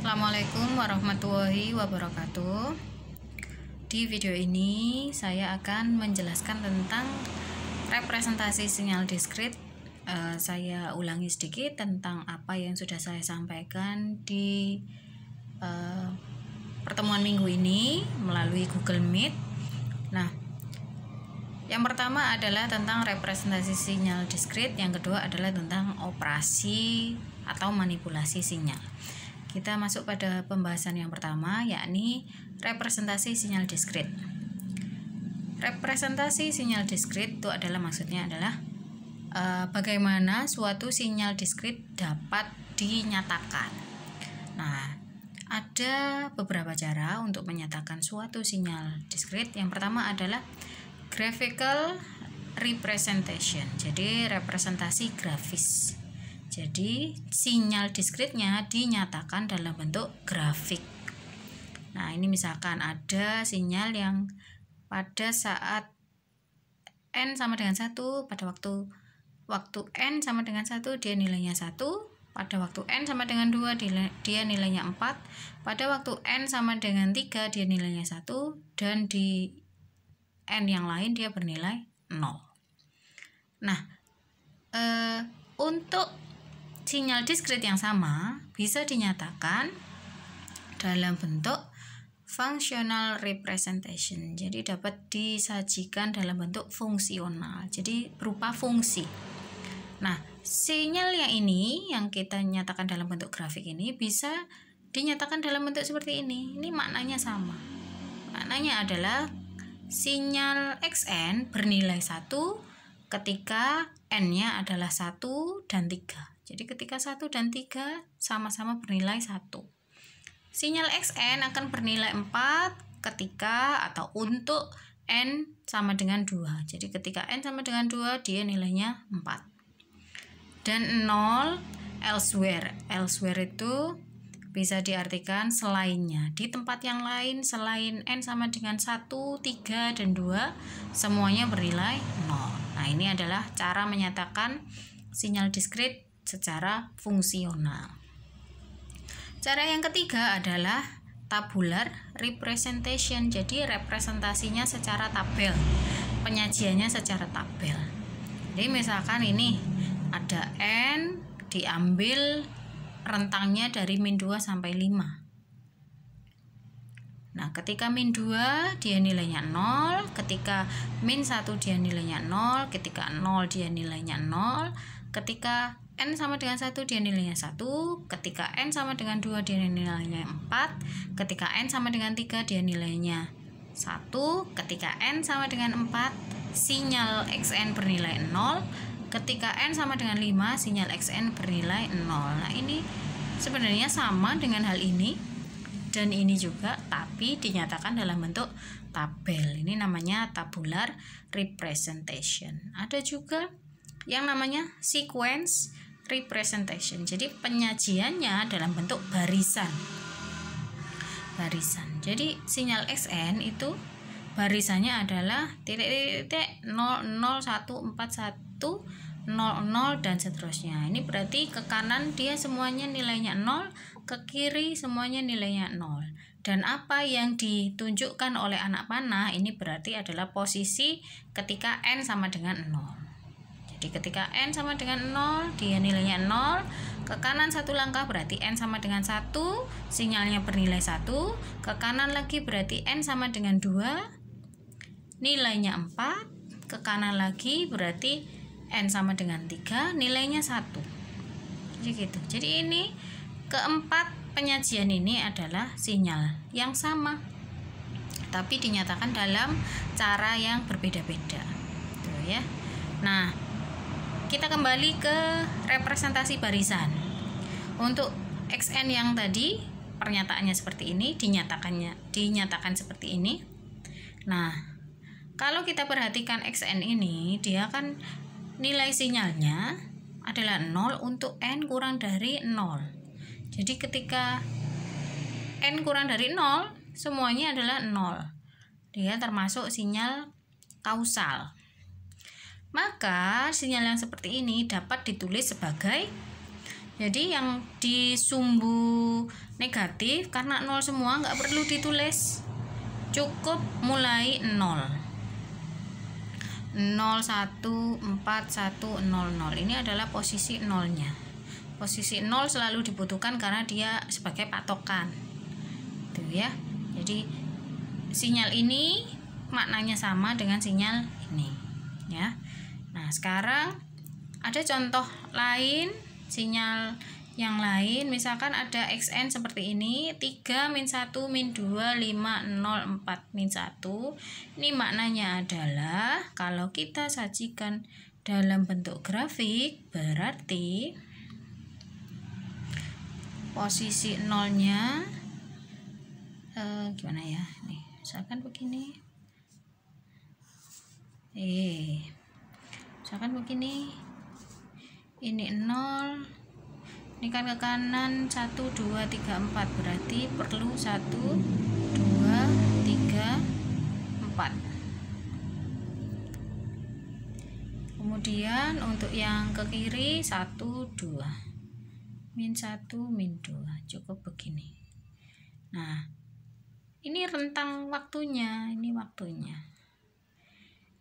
Assalamualaikum warahmatullahi wabarakatuh. Di video ini saya akan menjelaskan tentang representasi sinyal diskrit. Saya ulangi sedikit tentang apa yang sudah saya sampaikan di pertemuan minggu ini melalui Google Meet. Nah, yang pertama adalah tentang representasi sinyal diskrit, yang kedua adalah tentang operasi atau manipulasi sinyal. Kita masuk pada pembahasan yang pertama, yakni representasi sinyal diskrit. Representasi sinyal diskrit itu adalah maksudnya adalah bagaimana suatu sinyal diskrit dapat dinyatakan. Nah, ada beberapa cara untuk menyatakan suatu sinyal diskrit. Yang pertama adalah graphical representation, jadi representasi grafis. Jadi sinyal diskritnya dinyatakan dalam bentuk grafik. Nah, ini misalkan ada sinyal yang pada saat n sama dengan 1, pada waktu n sama dengan 1 dia nilainya 1, pada waktu n sama dengan 2 dia nilainya 4, pada waktu n sama dengan 3 dia nilainya 1, dan di n yang lain dia bernilai 0. Nah, untuk sinyal diskrit yang sama bisa dinyatakan dalam bentuk functional representation. Jadi dapat disajikan dalam bentuk fungsional. Jadi berupa fungsi. Nah, sinyal yang ini yang kita nyatakan dalam bentuk grafik ini bisa dinyatakan dalam bentuk seperti ini. Ini maknanya sama. Maknanya adalah sinyal Xn bernilai 1 ketika n-nya adalah 1 dan 3. Jadi ketika 1 dan 3 sama-sama bernilai 1. Sinyal Xn akan bernilai 4 ketika atau untuk n sama dengan 2. Jadi ketika n sama dengan 2 dia nilainya 4. Dan 0 elsewhere. Elsewhere itu bisa diartikan selainnya. Di tempat yang lain selain n sama dengan 1, 3, dan 2 semuanya bernilai 0. Nah, ini adalah cara menyatakan sinyal diskrit secara fungsional. Cara yang ketiga adalah tabular representation. Jadi representasinya secara tabel, penyajiannya secara tabel. Jadi misalkan ini ada n diambil rentangnya dari min 2 sampai 5. Nah, ketika min 2 dia nilainya 0, ketika min 1 dia nilainya 0, ketika 0 dia nilainya 0, ketika n sama dengan 1 dia nilainya 1, ketika n sama dengan 2 dia nilainya 4, ketika n sama dengan 3 dia nilainya 1, ketika n sama dengan 4 sinyal Xn bernilai 0, ketika n sama dengan 5 sinyal Xn bernilai 0. Nah, ini sebenarnya sama dengan hal ini dan ini juga, tapi dinyatakan dalam bentuk tabel. Ini namanya tabular representation. Ada juga yang namanya sequence representation. Jadi penyajiannya dalam bentuk barisan. Jadi sinyal Xn itu barisannya adalah titik-titik 0, 0, 1, 4, 1, 0, 0, dan seterusnya. Ini berarti ke kanan dia semuanya nilainya 0, ke kiri semuanya nilainya 0. Dan apa yang ditunjukkan oleh anak panah ini berarti adalah posisi ketika n sama dengan 0. Jadi ketika n sama dengan 0 dia nilainya 0, ke kanan satu langkah berarti n sama dengan 1, sinyalnya bernilai 1, ke kanan lagi berarti n sama dengan 2, nilainya 4, ke kanan lagi berarti n sama dengan 3, nilainya 1. Jadi gitu. Jadi ini keempat penyajian ini adalah sinyal yang sama, tapi dinyatakan dalam cara yang berbeda-beda. Tuh ya. Nah, kita kembali ke representasi barisan. Untuk Xn yang tadi pernyataannya seperti ini, dinyatakan seperti ini. Nah, kalau kita perhatikan Xn ini, dia kan nilai sinyalnya adalah 0 untuk n kurang dari 0. Jadi ketika n kurang dari 0, semuanya adalah 0. Dia termasuk sinyal kausal. Maka sinyal yang seperti ini dapat ditulis sebagai Jadi yang di sumbu negatif karena 0 semua nggak perlu ditulis, cukup mulai 0. 0, 1, 4, 1, 0, 0. Ini adalah posisi 0-nya. Posisi 0 selalu dibutuhkan karena dia sebagai patokan. Tuh ya. Jadi sinyal ini maknanya sama dengan sinyal ini, ya. Nah, sekarang ada contoh lain, sinyal yang lain, misalkan ada XN seperti ini, 3, min 1, min 2, 5, 0, 4, min 1. Ini maknanya adalah kalau kita sajikan dalam bentuk grafik, berarti posisi 0-nya gimana ya, nih misalkan begini, misalkan begini, ini 0, ini kan ke kanan 1, 2, 3, 4, berarti perlu 1, 2, 3, 4. Kemudian untuk yang ke kiri 1, 2, min 1, min 2, cukup begini. Nah, ini rentang waktunya, ini waktunya.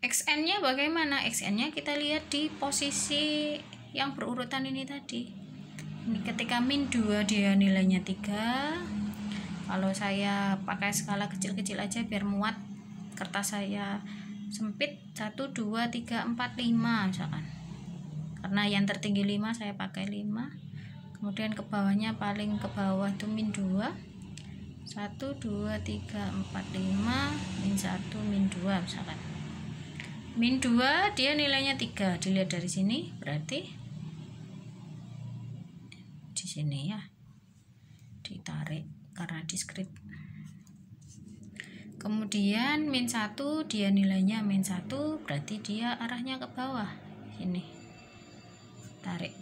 XN-nya bagaimana? XN-nya kita lihat di posisi yang berurutan ini tadi. Ini ketika min 2 dia nilainya 3. Kalau saya pakai skala kecil-kecil aja biar muat, kertas saya sempit, 1, 2, 3, 4, 5 misalkan. Karena yang tertinggi 5 saya pakai 5. Kemudian ke bawahnya paling ke bawah itu min 2. 1, 2, 3, 4, 5, min 1, min 2 misalkan. Min 2 dia nilainya 3, dilihat dari sini, berarti di sini ya, ditarik karena diskrit. Kemudian min 1 dia nilainya min 1, berarti dia arahnya ke bawah, sini, tarik.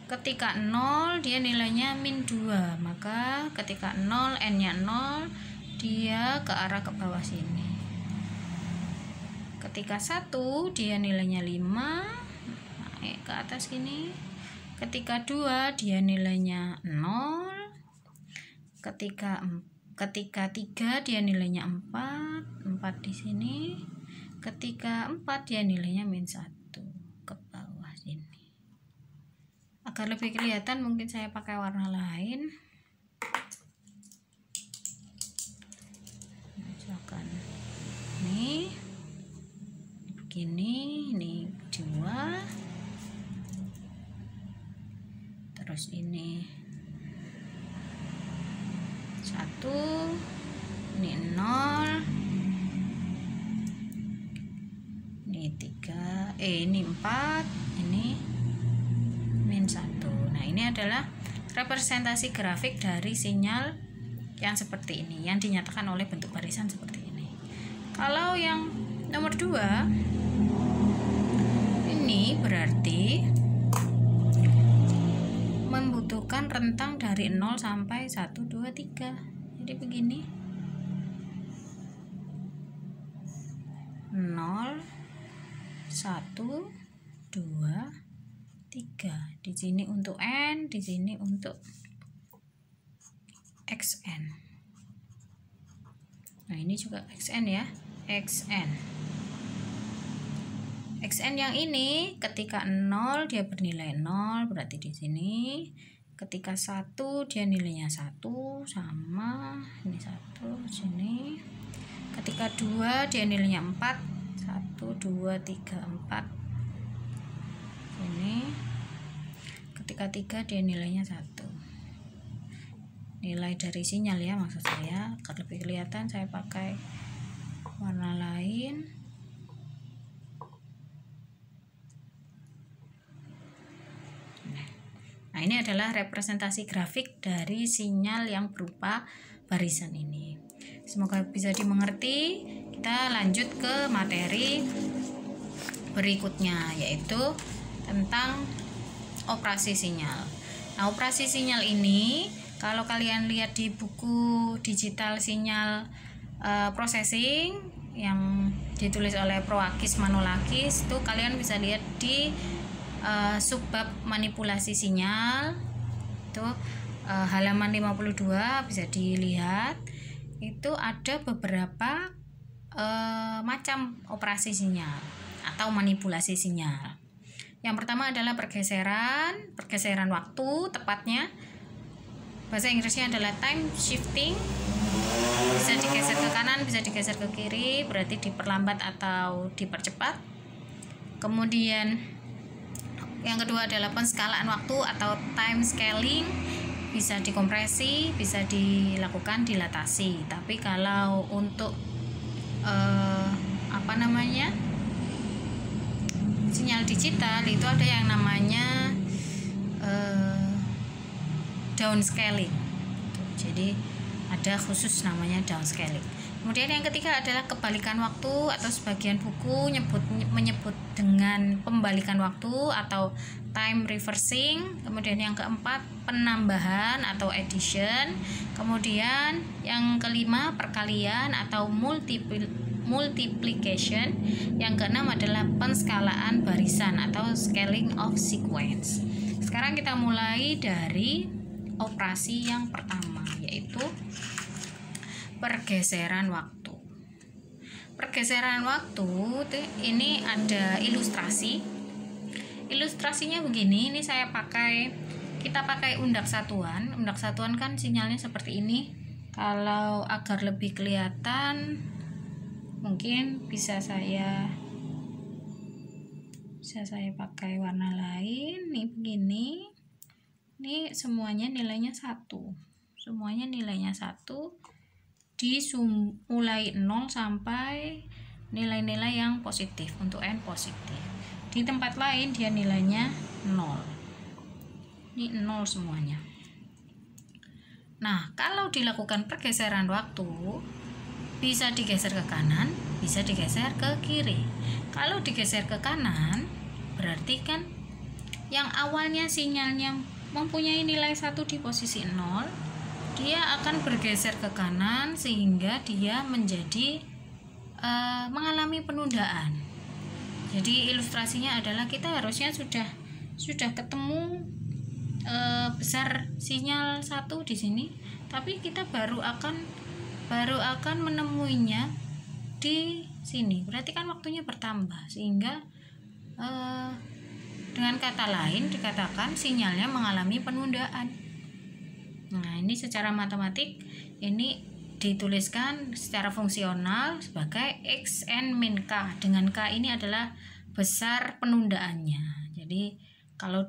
Ketika 0 dia nilainya min 2, maka ketika 0 n-nya 0 dia ke arah ke bawah sini. Ketika 1 dia nilainya 5, naik ke atas sini. Ketika 2 dia nilainya 0. Ketika 3 dia nilainya 4, 4 di sini. Ketika 4 dia nilainya min 1. Agar lebih kelihatan mungkin saya pakai warna lain, misalkan ini begini, ini 2, terus ini 1, ini 0, ini 3, ini 4, ini min 1. Nah, ini adalah representasi grafik dari sinyal yang seperti ini, yang dinyatakan oleh bentuk barisan seperti ini. Kalau yang nomor 2 ini berarti membutuhkan rentang dari 0 sampai 1, 2, 3. Jadi begini, 0, 1, 2, 3. Di sini untuk N, di sini untuk XN. Nah, ini juga XN ya, XN. XN yang ini ketika 0 dia bernilai 0, berarti di sini. Ketika 1 dia nilainya 1, sama ini 1 sini. Ketika 2 dia nilainya 4, 1, 2, 3, 4 ini. Ketika 3 dia nilainya 1. Nilai dari sinyal ya, maksud saya, agar lebih kelihatan saya pakai warna lain. Nah, ini adalah representasi grafik dari sinyal yang berupa barisan ini. Semoga bisa dimengerti. Kita lanjut ke materi berikutnya, yaitu tentang operasi sinyal. Nah, operasi sinyal ini kalau kalian lihat di buku digital sinyal processing yang ditulis oleh Proakis Manolakis, itu kalian bisa lihat di subbab manipulasi sinyal itu halaman 52 bisa dilihat. Itu ada beberapa macam operasi sinyal atau manipulasi sinyal. Yang pertama adalah pergeseran waktu, tepatnya bahasa Inggrisnya adalah time shifting. Bisa digeser ke kanan, bisa digeser ke kiri, berarti diperlambat atau dipercepat. Kemudian yang kedua adalah penskalaan waktu atau time scaling, bisa dikompresi, bisa dilakukan dilatasi. Tapi kalau untuk sinyal digital itu ada yang namanya downscaling. Jadi ada khusus namanya downscaling. Kemudian yang ketiga adalah kebalikan waktu, atau sebagian buku menyebut dengan pembalikan waktu atau time reversing. Kemudian yang keempat penambahan atau addition. Kemudian yang kelima perkalian atau multiplication. Yang keenam adalah penskalaan barisan atau scaling of sequence. Sekarang kita mulai dari operasi yang pertama, yaitu pergeseran waktu. Pergeseran waktu ini ada ilustrasi. Ilustrasinya begini, ini kita pakai undak satuan. Undak satuan kan sinyalnya seperti ini. Kalau agar lebih kelihatan, mungkin bisa saya pakai warna lain. Nih begini. Ini semuanya nilainya 1. Semuanya nilainya 1. Mulai 0 sampai nilai-nilai yang positif, untuk n positif. Di tempat lain dia nilainya 0. Ini 0 semuanya. Nah, kalau dilakukan pergeseran waktu, bisa digeser ke kanan, bisa digeser ke kiri. Kalau digeser ke kanan, berarti kan yang awalnya sinyalnya mempunyai nilai 1 di posisi 0, dia akan bergeser ke kanan sehingga dia menjadi mengalami penundaan. Jadi ilustrasinya adalah kita harusnya sudah ketemu besar sinyal 1 di sini, tapi kita baru akan menemuinya di sini. Berarti kan waktunya bertambah, sehingga dengan kata lain dikatakan sinyalnya mengalami penundaan. Nah, ini secara matematik ini dituliskan secara fungsional sebagai xn min k, dengan k ini adalah besar penundaannya. Jadi kalau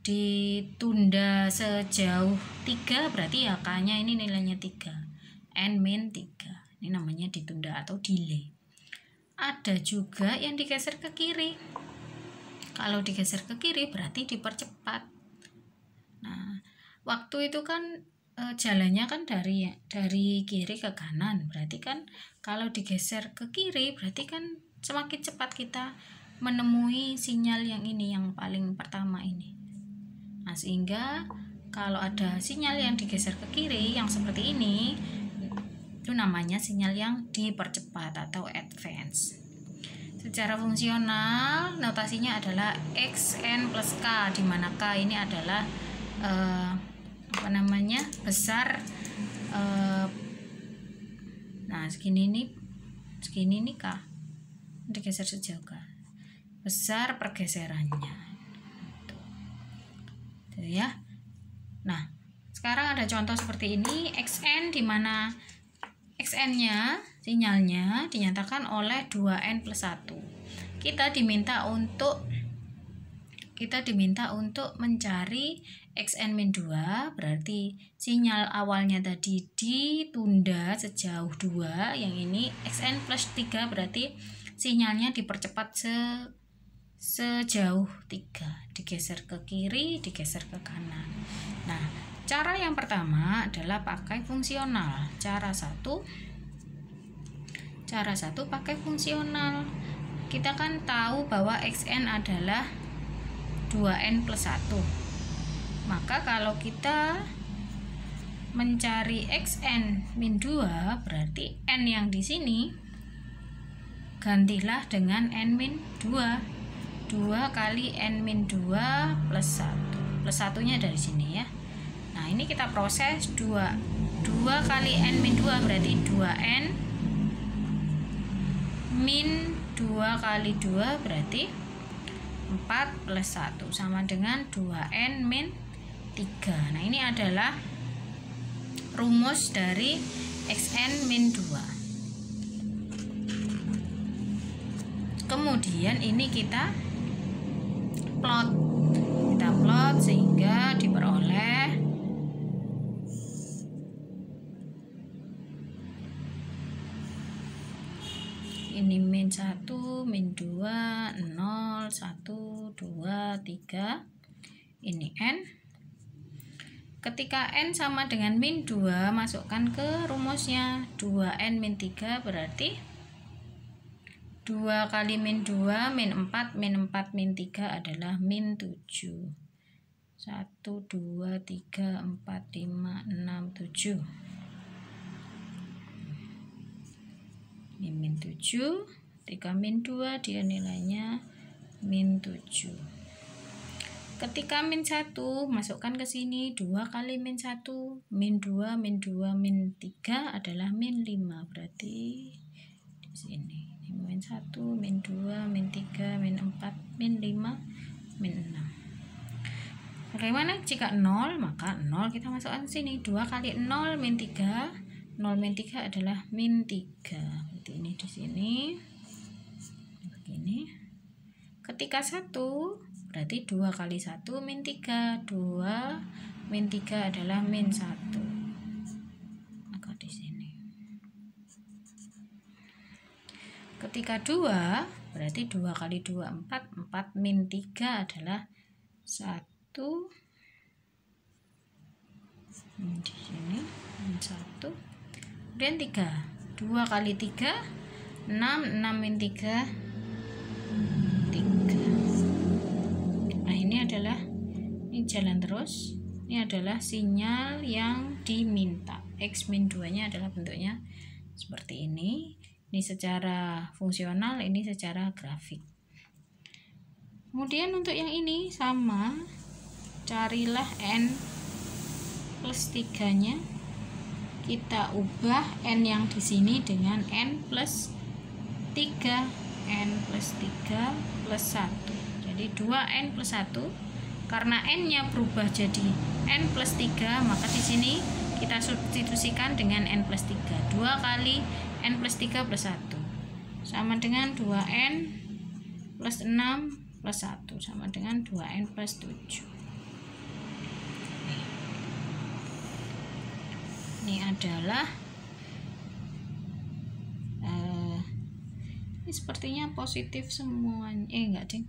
ditunda sejauh 3, berarti ya k-nya ini nilainya 3, n min 3. Ini namanya ditunda atau delay. Ada juga yang digeser ke kiri. Kalau digeser ke kiri berarti dipercepat. Nah, waktu itu kan jalannya kan dari kiri ke kanan. Berarti kan kalau digeser ke kiri berarti kan semakin cepat kita menemui sinyal yang ini, yang paling pertama ini. Nah, sehingga kalau ada sinyal yang digeser ke kiri yang seperti ini, itu namanya sinyal yang dipercepat atau advance. Secara fungsional notasinya adalah xn plus k, di mana k ini adalah besar. Nah, segini nih k, digeser sejauh k, besar pergeserannya tuh ya. Nah, sekarang ada contoh seperti ini, xn, di mana xn-nya sinyalnya dinyatakan oleh 2n plus 1. Kita diminta untuk mencari xn min 2, berarti sinyal awalnya tadi ditunda sejauh 2, yang ini xn plus 3 berarti sinyalnya dipercepat sejauh 3, digeser ke kiri, digeser ke kanan. Nah, cara yang pertama adalah pakai fungsional. Cara satu pakai fungsional. Kita kan tahu bahwa xn adalah 2n plus 1. Maka kalau kita mencari xn min 2, berarti n yang di sini gantilah dengan n min 2. 2 kali n-2 plus 1. Plus 1-nya dari sini ya. Nah, ini kita proses 2 kali n-2 berarti 2n min 2 kali 2 berarti 4 plus 1 sama dengan 2n min 3. Nah, ini adalah rumus dari xn min 2. Kemudian ini kita plot sehingga diperoleh ini min 1, min 2, 0, 1, 2, 3, ini n. Ketika n sama dengan min 2, masukkan ke rumusnya 2n min 3 berarti 2 kali min 2 min 4 min 4 min 3 adalah min 7. 1, 2, 3, 4, 5, 6, 7. Ini min 7, 3 min 2 dia nilainya min 7. Ketika min 1 masukkan ke sini 2 kali min 1 min 2 min 2 min 3 adalah min 5 berarti di sini ini min 1 min 2 min 3 min 4 min 5 min 6. Bagaimana jika 0? Maka 0 kita masukkan ke sini 2 kali 0 min 3 0 min 3 adalah min 3 berarti ini di sini begini. Ketika 1 berarti 2 kali 1 min 3 2 min 3 adalah min 1 maka di sini. Ketika 2 berarti 2 kali 2 4 4 min 3 adalah 1 di sini min 1. Kemudian 3 2 kali 3 6 6 min 3 ini jalan terus. Ini adalah sinyal yang diminta. X min 2 nya adalah bentuknya seperti ini. Ini secara fungsional, ini secara grafik. Kemudian untuk yang ini sama, carilah n plus 3 nya. Kita ubah n yang di sini dengan n plus 3 n plus 3 plus 1. Jadi 2n plus 1. Karena n-nya berubah jadi n plus 3, maka di sini kita substitusikan dengan n plus 3. 2 kali n plus 3 plus 1 sama dengan 2n plus 6 plus 1 sama dengan 2n plus 7. Ini adalah ini sepertinya positif semuanya. Enggak ding,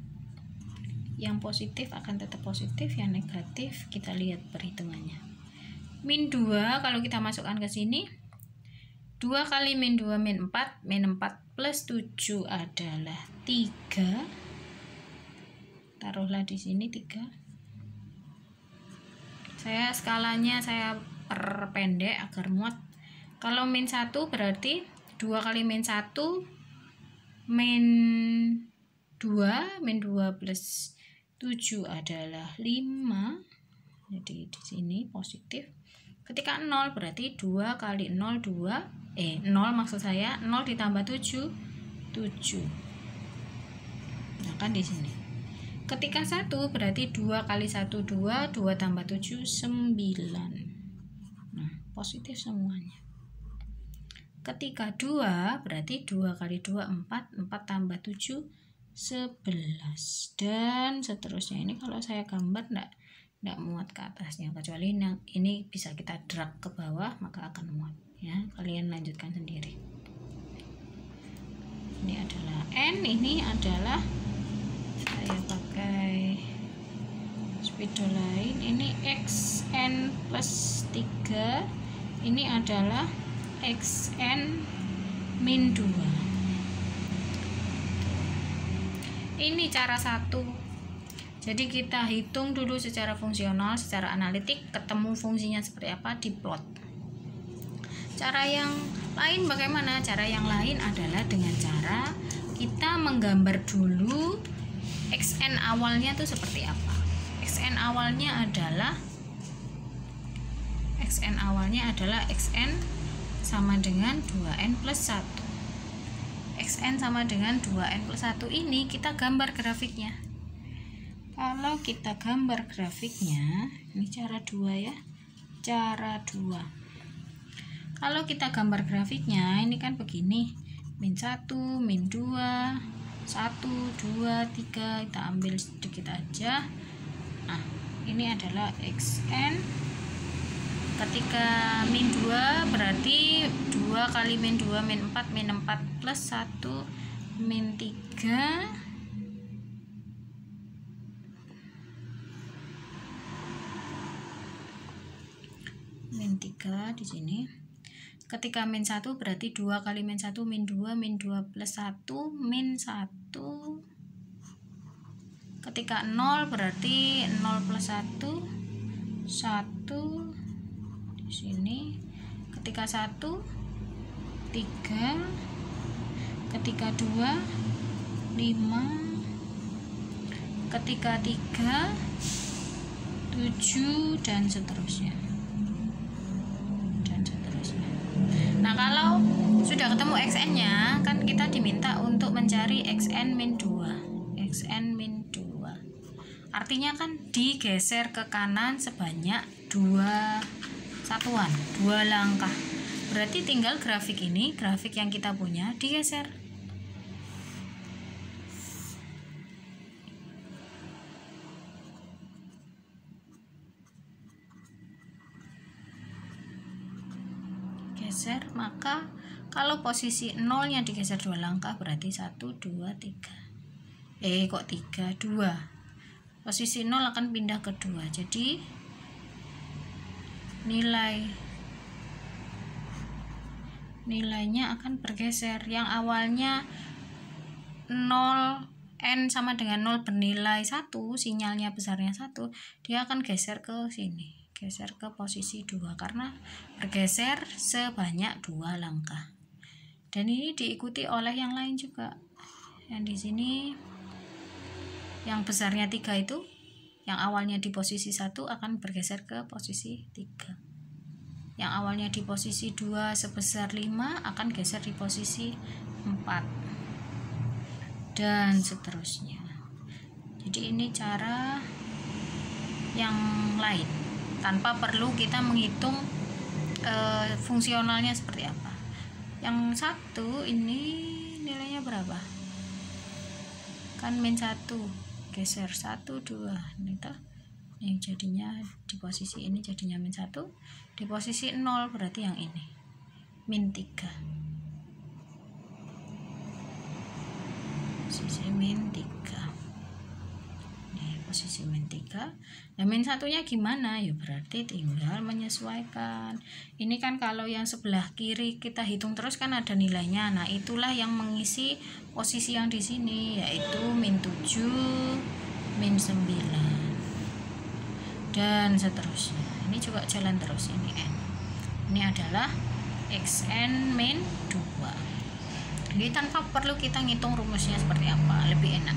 yang positif akan tetap positif, yang negatif kita lihat perhitungannya. Min 2 kalau kita masukkan ke sini 2 kali min 2 min 4 plus 7 adalah 3. Taruhlah di sini 3. Saya skalanya saya perpendek agar muat. Kalau min 1 berarti 2 kali min 1 min 2 plus 7 adalah 5. Jadi di sini positif. Ketika 0 berarti 2 kali 0 2 0 maksud saya 0 ditambah 7 7. Nah kan di sini. Ketika 1 berarti 2 kali 1 2 2 tambah 7 9. Nah, positif semuanya. Ketika 2 berarti 2 kali 2 4 4 tambah 7 11 dan seterusnya. Ini kalau saya gambar enggak muat ke atasnya, kecuali ini bisa kita drag ke bawah maka akan muat ya. Kalian lanjutkan sendiri. Ini adalah n, ini adalah saya pakai spidol lain. Ini xn plus 3. Ini adalah xn min 2. Ini cara 1. Jadi kita hitung dulu secara fungsional, secara analitik, ketemu fungsinya seperti apa, diplot. Cara yang lain bagaimana? Cara yang lain adalah dengan cara kita menggambar dulu xn awalnya tuh seperti apa? xn awalnya adalah xn sama dengan 2n plus 1. xn sama dengan 2n plus 1 ini kita gambar grafiknya. Kalau kita gambar grafiknya, ini cara 2 ya, cara 2. Kalau kita gambar grafiknya, ini kan begini, min 1, min 2, 1, 2, 3, kita ambil sedikit aja. Nah, ini adalah xn. Ketika min 2 berarti 2 kali min 2 min 4, min 4 plus 1 min 3 min 3 di sini. Ketika min 1 berarti 2 kali min 1 min 2 plus 1 min 1. Ketika 0 berarti 0 plus 1 1 sini. Ketika 1 3, ketika 2 5, ketika 3 7 dan seterusnya. Nah, kalau sudah ketemu xn-nya, kan kita diminta untuk mencari xn min 2. xn min 2. Artinya kan digeser ke kanan sebanyak 2 satuan, 2 langkah. Berarti tinggal grafik ini, grafik yang kita punya digeser. Geser, maka kalau posisi 0-nya digeser 2 langkah berarti 1, 2, 3. Kok 3, 2. Posisi 0 akan pindah ke 2. Jadi nilainya akan bergeser. Yang awalnya 0, n sama dengan 0 bernilai 1, sinyalnya besarnya 1, dia akan geser ke sini, geser ke posisi 2 karena bergeser sebanyak 2 langkah. Dan ini diikuti oleh yang lain juga. Yang di sini yang besarnya 3 itu, yang awalnya di posisi 1 akan bergeser ke posisi 3. Yang awalnya di posisi 2 sebesar 5 akan geser di posisi 4. Dan seterusnya. Jadi ini cara yang lain, tanpa perlu kita menghitung fungsionalnya seperti apa. Yang satu ini nilainya berapa? Kan min 1, geser 1, 2, ini jadinya di posisi ini jadinya min 1, di posisi 0 berarti yang ini min 3, posisi min 3, ini posisi min 3. Nah, min 1-nya gimana? Ya berarti tinggal menyesuaikan. Ini kan kalau yang sebelah kiri kita hitung terus kan ada nilainya. Nah, itulah yang mengisi posisi yang di sini, yaitu min 7, min 9 dan seterusnya. Ini juga jalan terus, ini n. Ini adalah xn min 2. Jadi tanpa perlu kita ngitung rumusnya seperti apa, lebih enak.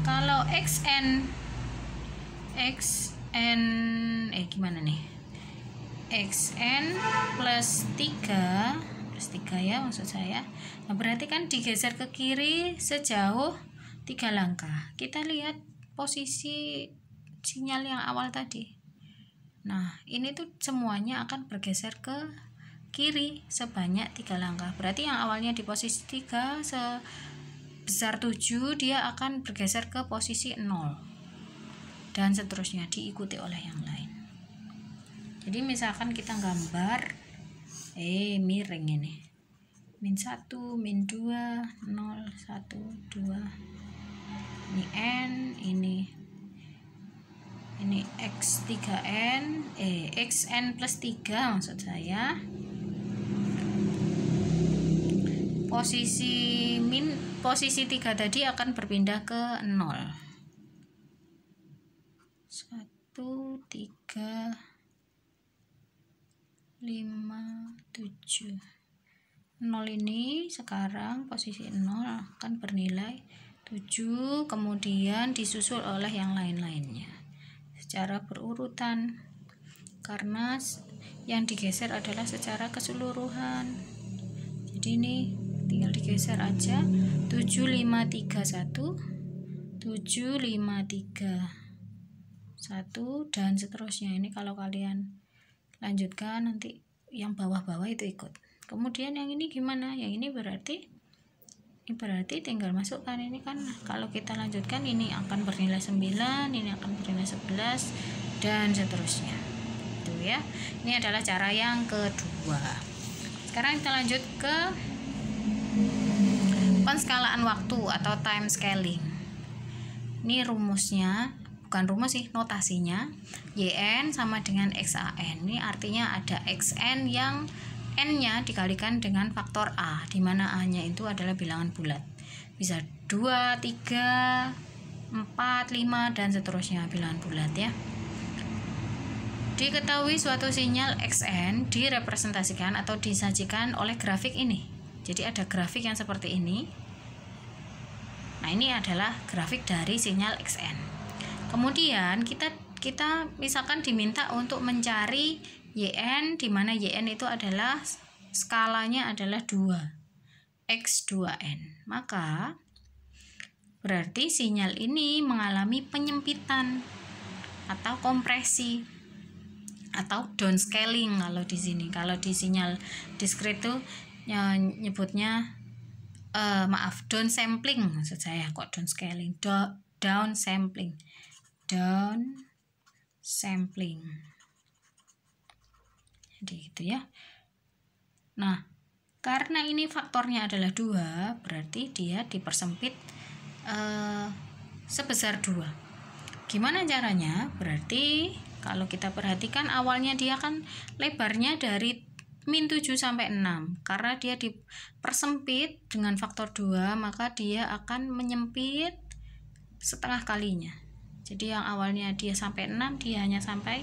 Kalau gimana nih? xn plus 3 ya maksud saya. Nah, berarti kan digeser ke kiri sejauh 3 langkah. Kita lihat posisi sinyal yang awal tadi. Nah, ini tuh semuanya akan bergeser ke kiri sebanyak 3 langkah. Berarti yang awalnya di posisi 3 sebesar 7, dia akan bergeser ke posisi 0. Dan seterusnya, diikuti oleh yang lain. Jadi misalkan kita gambar miring ini. Min 1, min 2, 0, 1, 2. Ini n, ini x3n, xn plus 3 maksud saya. Posisi 3 tadi akan berpindah ke 0. 1, 3, 5, 7. 0 ini sekarang posisi 0 akan bernilai 7, kemudian disusul oleh yang lain-lainnya secara berurutan, karena yang digeser adalah secara keseluruhan. Jadi ini tinggal digeser aja, 7, 5, 3, 1, 7, 5, 3, 1, dan seterusnya. Ini kalau kalian lanjutkan nanti yang bawah-bawah itu ikut. Kemudian yang ini gimana? Yang ini berarti tinggal masukkan ini kan. Kalau kita lanjutkan ini akan bernilai 9, ini akan bernilai 11, dan seterusnya. Itu ya. Ini adalah cara yang kedua. Sekarang kita lanjut ke penskalaan waktu atau time scaling. Ini rumusnya, bukan rumus sih, notasinya. YN sama dengan XAN. Ini artinya ada XN yang N-nya dikalikan dengan faktor A, di mana A-nya itu adalah bilangan bulat. Bisa 2, 3, 4, 5, dan seterusnya bilangan bulat ya. Diketahui suatu sinyal XN direpresentasikan atau disajikan oleh grafik ini. Jadi ada grafik yang seperti ini. Nah, ini adalah grafik dari sinyal XN. Kemudian kita misalkan diminta untuk mencari YN, di mana YN itu adalah skalanya adalah 2, X2N. Maka berarti sinyal ini mengalami penyempitan atau kompresi atau downscaling kalau di sini. Kalau di sinyal diskret itu nyebutnya downsampling maksud saya, kok downscaling, downsampling. Jadi gitu ya. Nah, karena ini faktornya adalah 2, berarti dia dipersempit sebesar 2. Gimana caranya? Berarti kalau kita perhatikan awalnya dia kan lebarnya dari min 7 sampai 6. Karena dia dipersempit dengan faktor 2, maka dia akan menyempit setengah kalinya. Jadi yang awalnya dia sampai 6, dia hanya sampai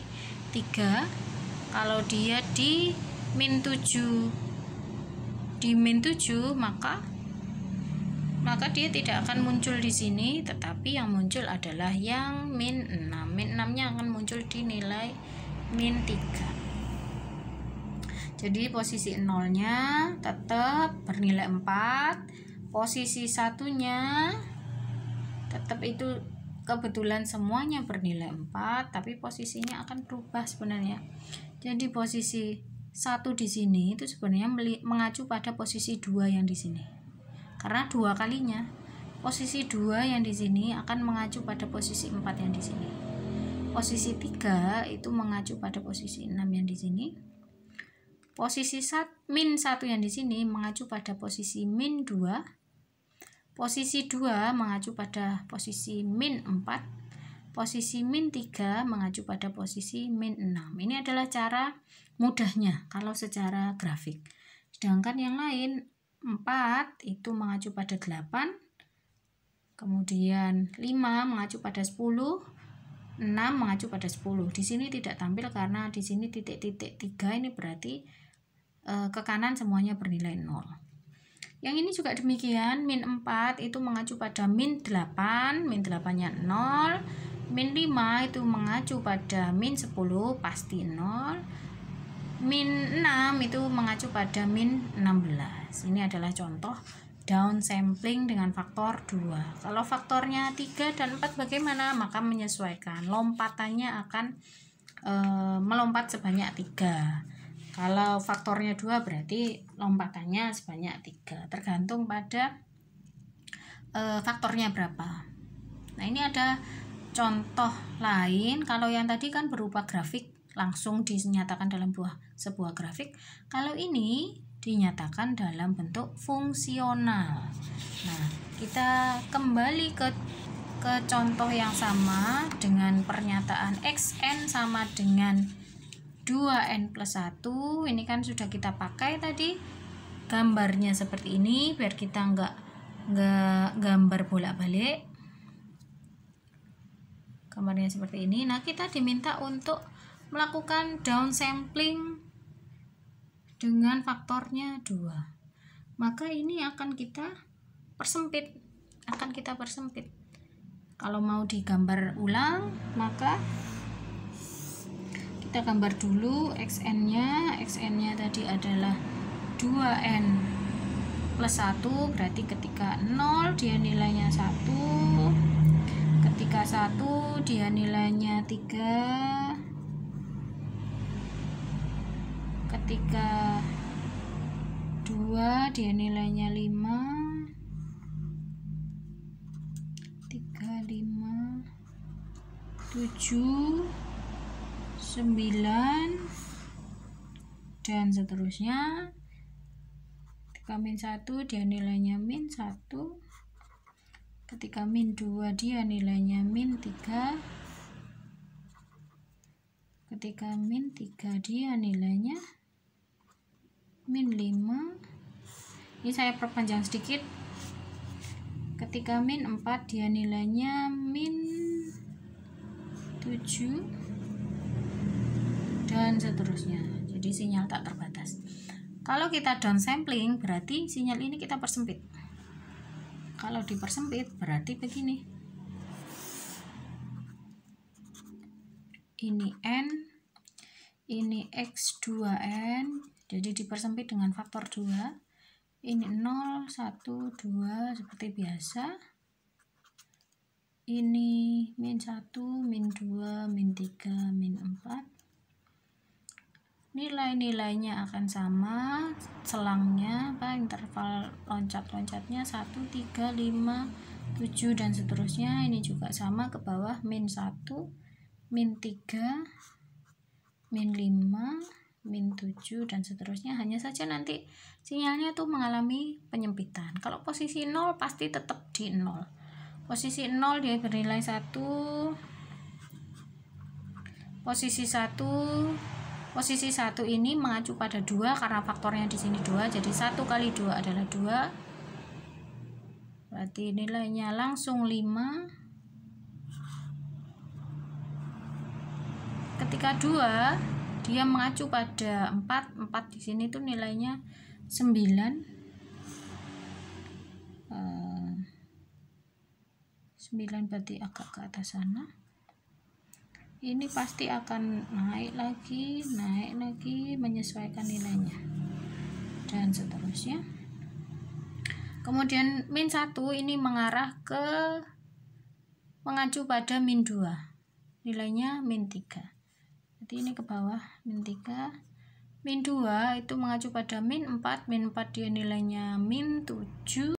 3. Kalau dia di min 7 maka dia tidak akan muncul di sini, tetapi yang muncul adalah yang min 6. Min 6-nya akan muncul di nilai min 3. Jadi posisi 0-nya tetap bernilai 4, posisi 1-nya tetap itu kebetulan semuanya bernilai 4, tapi posisinya akan berubah sebenarnya. Jadi posisi 1 di sini itu sebenarnya mengacu pada posisi 2 yang di sini. Karena 2 kalinya. Posisi 2 yang di sini akan mengacu pada posisi 4 yang di sini. Posisi 3 itu mengacu pada posisi 6 yang di sini. Posisi min 1 yang di sini mengacu pada posisi min 2. Posisi 2 mengacu pada posisi min 4. Posisi min 3 mengacu pada posisi min 6. Ini adalah cara mudahnya kalau secara grafik. Sedangkan yang lain 4 itu mengacu pada 8. Kemudian 5 mengacu pada 10. 6 mengacu pada 10. Di sini tidak tampil karena di sini titik-titik 3 ini berarti ke kanan semuanya bernilai 0. Yang ini juga demikian, min 4 itu mengacu pada min 8, min 8-nya 0. Min 5 itu mengacu pada min 10, pasti 0. Min 6 itu mengacu pada min 16. Ini adalah contoh downsampling dengan faktor 2. Kalau faktornya 3 dan 4 bagaimana? Maka menyesuaikan. Lompatannya akan melompat sebanyak 3. Kalau faktornya 2 berarti lompatannya sebanyak 3. Tergantung pada faktornya berapa. Nah, ini ada contoh lain. Kalau yang tadi kan berupa grafik, langsung dinyatakan dalam sebuah grafik. Kalau ini dinyatakan dalam bentuk fungsional. Nah, kita kembali ke contoh yang sama dengan pernyataan XN sama dengan 2N plus 1. Ini kan sudah kita pakai tadi. Gambarnya seperti ini biar kita nggak gambar bolak-balik. Gambarnya seperti ini. Nah, kita diminta untuk melakukan downsampling dengan faktornya 2. Maka ini akan kita persempit akan kita persempit. Kalau mau digambar ulang, maka kita gambar dulu xn-nya. Xn-nya tadi adalah 2n plus 1, berarti ketika 0 dia nilainya 1, ketika 1 dia nilainya 3, ketika 2 dia nilainya 5, 3, 5, 7, 9, dan seterusnya. Ketika min 1 dia nilainya min 1, ketika min 2 dia nilainya min 3, ketika min 3 dia nilainya min 5. Ini saya perpanjang sedikit. Ketika min 4 dia nilainya min 7, dan seterusnya. Jadi sinyal tak terbatas. Kalau kita downsampling berarti sinyal ini kita persempit. Kalau dipersempit berarti begini. Ini n, ini x2n, jadi dipersempit dengan faktor 2. Ini 0, 1, 2 seperti biasa. Ini min 1, min 2, min 3, min 4. Nilai-nilainya akan sama, selangnya interval loncat-loncatnya 1, 3, 5, 7 dan seterusnya. Ini juga sama ke bawah, min 1, min 3, min 5, min 7 dan seterusnya. Hanya saja nanti sinyalnya tuh mengalami penyempitan. Kalau posisi 0 pasti tetap di 0. Posisi 0 dia bernilai 1, posisi 1 ini mengacu pada 2 karena faktornya di sini 2, jadi 1 kali 2 adalah 2, berarti nilainya langsung 5. Ketika 2 dia mengacu pada 4 di sini tuh nilainya 9, 9 berarti agak ke atas sana. Ini pasti akan naik lagi menyesuaikan nilainya dan seterusnya. Kemudian min 1 ini mengarah ke mengacu pada min 2, nilainya min 3. Jadi ini ke bawah min 3. Min 2 itu mengacu pada min 4 dia nilainya min 7.